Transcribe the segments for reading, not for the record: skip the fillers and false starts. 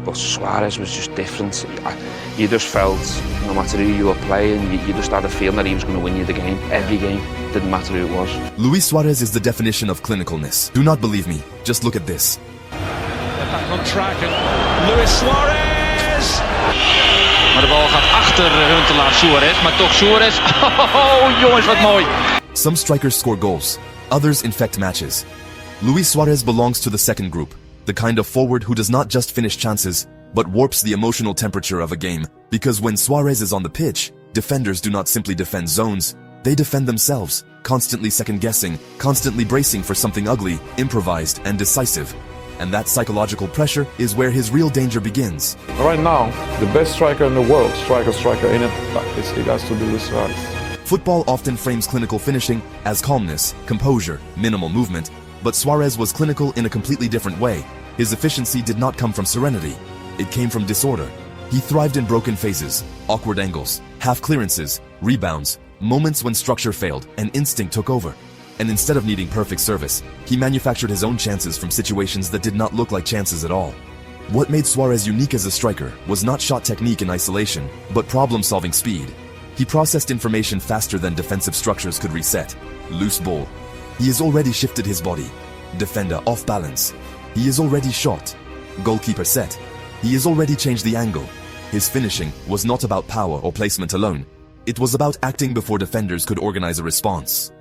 But Suarez was just different. You just felt, no matter who you were playing, you just had a feeling that he was going to win you the game. Every game, didn't matter who it was. Luis Suárez is the definition of clinicalness. Do not believe me, just look at this. They're back on track and Luis Suárez! Maar de bal gaat achter Huntelaar Suarez, maar toch Suarez. Oh jongens, wat mooi! Some strikers score goals, others infect matches. Luis Suárez belongs to the second group, the kind of forward who does not just finish chances, but warps the emotional temperature of a game. Because when Suarez is on the pitch, defenders do not simply defend zones, they defend themselves, constantly second-guessing, constantly bracing for something ugly, improvised, and decisive. And that psychological pressure is where his real danger begins. Right now, the best striker in the world, striker in it, it has to be Luis Suarez. Football often frames clinical finishing as calmness, composure, minimal movement, but Suarez was clinical in a completely different way. His efficiency did not come from serenity. It came from disorder. He thrived in broken phases, awkward angles, half clearances, rebounds, moments when structure failed and instinct took over. And instead of needing perfect service, he manufactured his own chances from situations that did not look like chances at all. What made Suarez unique as a striker was not shot technique in isolation, but problem-solving speed. He processed information faster than defensive structures could reset. Loose ball. He has already shifted his body. Defender off balance. He is already shot. Goalkeeper set. He has already changed the angle. His finishing was not about power or placement alone. It was about acting before defenders could organize a response.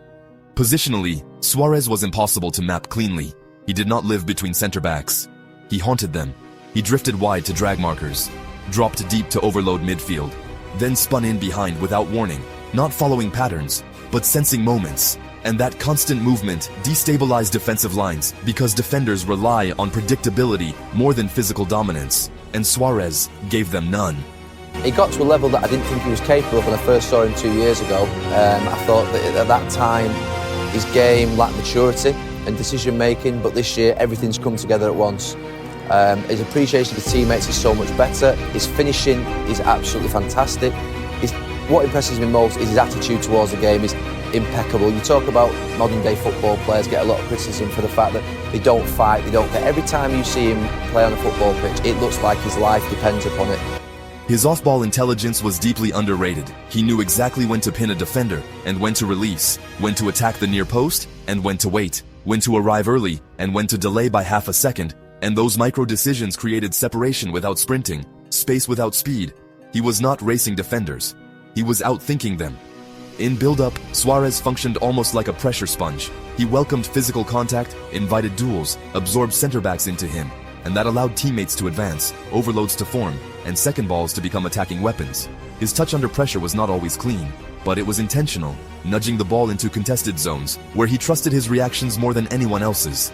Positionally, Suarez was impossible to map cleanly. He did not live between center-backs. He haunted them. He drifted wide to drag markers, dropped deep to overload midfield, then spun in behind without warning, not following patterns, but sensing moments. And that constant movement destabilized defensive lines because defenders rely on predictability more than physical dominance, and Suarez gave them none. He got to a level that I didn't think he was capable of when I first saw him 2 years ago. I thought that at that time his game lacked maturity and decision making, but this year everything's come together at once. His appreciation of his teammates is so much better. His finishing is absolutely fantastic. What impresses me most is his attitude towards the game is impeccable. You talk about modern day football players get a lot of criticism for the fact that they don't fight, they don't get. Every time you see him play on a football pitch, it looks like his life depends upon it. His off-ball intelligence was deeply underrated. He knew exactly when to pin a defender and when to release, when to attack the near post and when to wait, when to arrive early and when to delay by half a second. And those micro decisions created separation without sprinting, space without speed. He was not racing defenders. He was outthinking them. In build-up, Suarez functioned almost like a pressure sponge. He welcomed physical contact, invited duels, absorbed center-backs into him, and that allowed teammates to advance, overloads to form, and second balls to become attacking weapons. His touch under pressure was not always clean, but it was intentional, nudging the ball into contested zones, where he trusted his reactions more than anyone else's.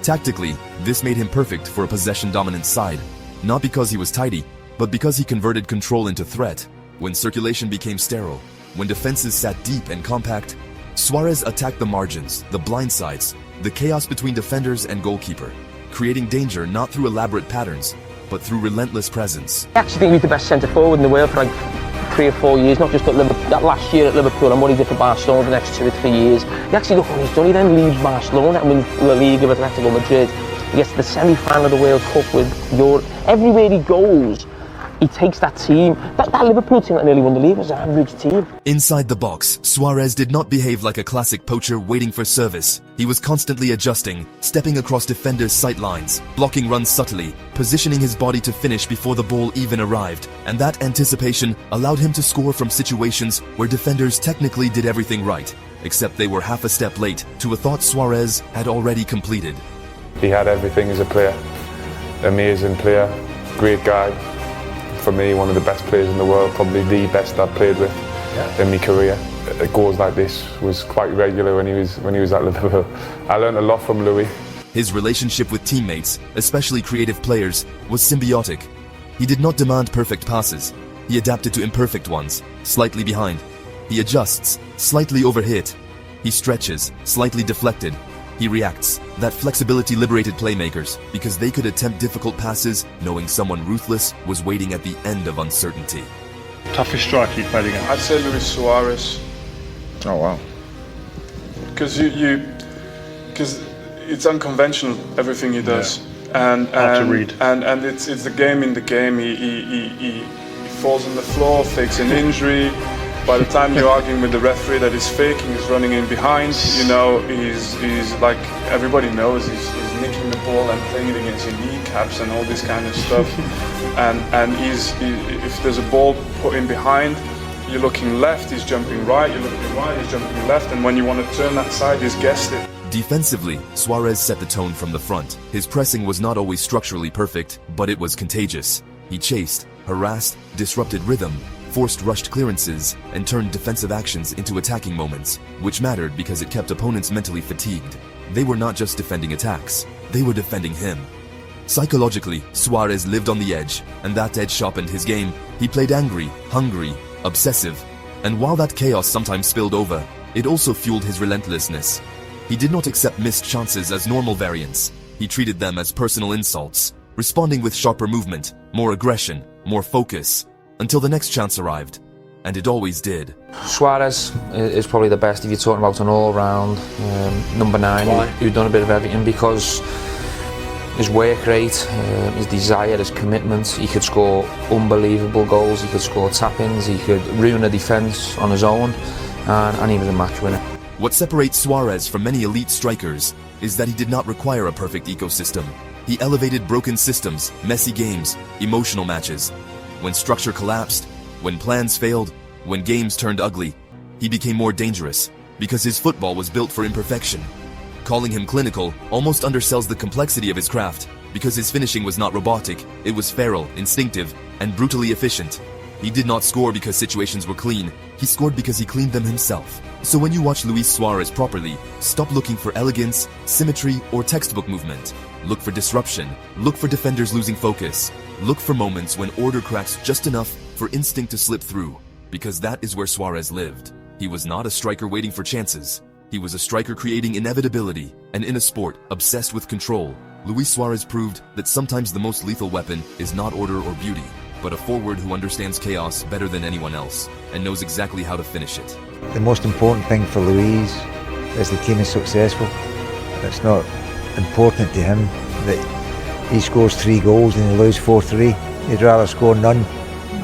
Tactically, this made him perfect for a possession-dominant side, not because he was tidy, but because he converted control into threat. When circulation became sterile, when defenses sat deep and compact, Suarez attacked the margins, the blind sides, the chaos between defenders and goalkeeper, creating danger not through elaborate patterns, but through relentless presence. I actually think he's the best centre-forward in the world for like 3 or 4 years, not just at Liverpool, that last year at Liverpool and what he did for Barcelona the next 2 or 3 years. You actually look what he's done, he then leaves Barcelona and wins La Liga with Atletico Madrid. He gets to the semi-final of the World Cup with Europe. Everywhere he goes, he takes that team. That Liverpool team that nearly won the league was an average team. Inside the box, Suarez did not behave like a classic poacher waiting for service. He was constantly adjusting, stepping across defenders' sight lines, blocking runs subtly, positioning his body to finish before the ball even arrived. And that anticipation allowed him to score from situations where defenders technically did everything right, except they were half a step late to a thought Suarez had already completed. He had everything as a player. Amazing player, great guy. For me, one of the best players in the world, probably the best I've played with in my career. Goals like this was quite regular when he was at Liverpool. I learned a lot from Louis. His relationship with teammates, especially creative players, was symbiotic. He did not demand perfect passes. He adapted to imperfect ones, slightly behind. He adjusts, slightly overhit. He stretches, slightly deflected. He reacts. That flexibility liberated playmakers because they could attempt difficult passes knowing someone ruthless was waiting at the end of uncertainty. Toughest striker you played against? I'd say Luis Suarez. Oh wow. Because it's unconventional, everything he does. and Hard to read. and it's the game in the game. He falls on the floor, fakes an injury. By the time you're arguing with the referee that he's faking, he's running in behind. You know, he's like, everybody knows he's nicking the ball and playing it against your kneecaps and all this kind of stuff. and if there's a ball put in behind, you're looking left, he's jumping right. You're looking right, he's jumping left. And when you want to turn that side, he's guessed it. Defensively, Suarez set the tone from the front. His pressing was not always structurally perfect, but it was contagious. He chased, harassed, disrupted rhythm, forced rushed clearances, and turned defensive actions into attacking moments, which mattered because it kept opponents mentally fatigued. They were not just defending attacks, they were defending him. Psychologically, Suarez lived on the edge, and that edge sharpened his game. He played angry, hungry, obsessive, and while that chaos sometimes spilled over, it also fueled his relentlessness. He did not accept missed chances as normal variants. He treated them as personal insults, responding with sharper movement, more aggression, more focus, until the next chance arrived, and it always did. Suarez is probably the best if you're talking about an all-round number 9 who's done a bit of everything, because his work rate, his desire, his commitment. He could score unbelievable goals, he could score tap-ins, he could ruin a defence on his own, and he was a match winner. What separates Suarez from many elite strikers is that he did not require a perfect ecosystem. He elevated broken systems, messy games, emotional matches. When structure collapsed, when plans failed, when games turned ugly, he became more dangerous because his football was built for imperfection. Calling him clinical almost undersells the complexity of his craft because his finishing was not robotic, it was feral, instinctive, and brutally efficient. He did not score because situations were clean, he scored because he cleaned them himself. So when you watch Luis Suárez properly, stop looking for elegance, symmetry, or textbook movement. Look for disruption, look for defenders losing focus, look for moments when order cracks just enough for instinct to slip through, because that is where Suarez lived. He was not a striker waiting for chances. He was a striker creating inevitability, and in a sport obsessed with control, Luis Suárez proved that sometimes the most lethal weapon is not order or beauty, but a forward who understands chaos better than anyone else and knows exactly how to finish it. The most important thing for Luis is the team is successful. It's not important to him that he scores 3 goals and you lose 4-3. He'd rather score none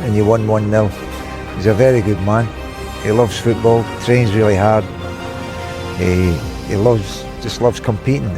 and you won 1-0. He's a very good man. He loves football, trains really hard. He just loves competing. And